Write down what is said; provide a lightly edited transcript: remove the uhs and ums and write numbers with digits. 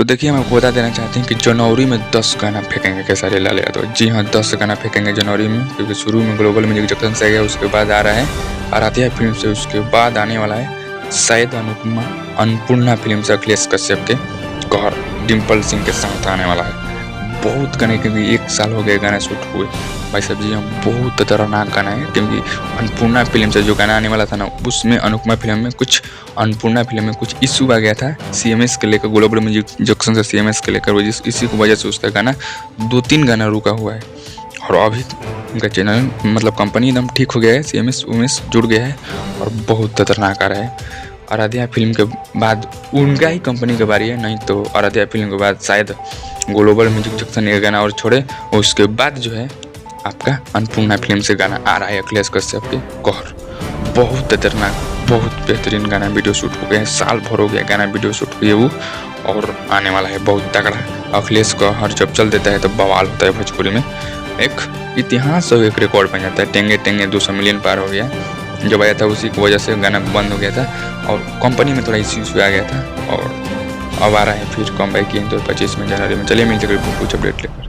तो देखिए, मैं आपको बता देना चाहते हैं कि जनवरी में 10 गाना फेंकेंगे खेसारी लाल यादव। जी हाँ, 10 गाना फेंकेंगे जनवरी में, क्योंकि शुरू में ग्लोबल म्यूजिक जंक्शन से गया, उसके बाद आ रहा है आराध्या फिल्म से, उसके बाद आने वाला है शायद अन्नपूर्णा फिल्म से अखिलेश कश्यप के कहर डिम्पल सिंह के साथ आने वाला है। बहुत गाने, क्योंकि 1 साल हो गए गाना शूट हुए भाई साहब। जी हाँ, बहुत खतरनाक गाना है, क्योंकि अन्नपूर्णा फिल्म से जो गाना आने वाला था ना, उसमें अन्नपूर्णा फिल्म में कुछ इशू आ गया था CMS के लेकर, ग्लोबल म्यूजिक जंक्शन से CMS के लेकर, इसी की वजह से उसका गाना 2-3 गाना रुका हुआ है। और अभी उनका चैनल मतलब कंपनी एकदम ठीक हो गया है, CMS जुड़ गया है और बहुत खतरनाक आ रहा है। आराध्या फिल्म के बाद उनका ही कंपनी की बारी है, नहीं तो आराध्या फिल्म के बाद शायद ग्लोबल म्यूजिक जंक्शन एक गाना और छोड़े, और उसके बाद जो है आपका अन्नपूर्णा फिल्म से गाना आ रहा है अखिलेश कश्यप के कहर। बहुत खतरनाक, बहुत बेहतरीन गाना वीडियो शूट हो गया है, साल भर हो गया गाना वीडियो शूट हुए वो, और आने वाला है बहुत तगड़ा। अखिलेश कहर जब चल देता है तो बवाल होता है भोजपुरी में, एक इतिहास और एक रिकॉर्ड बन जाता है। टेंगे टेंगे 200 मिलियन पार हो गया, जब आया था उसी की वजह से गाना बंद हो गया था और कंपनी में थोड़ा इश्यूज आ गया था, और अब आ रहा है फिर कम बैक किए तो 25 में जनवरी में। चलिए मिलते हैं कुछ अपडेट लेकर।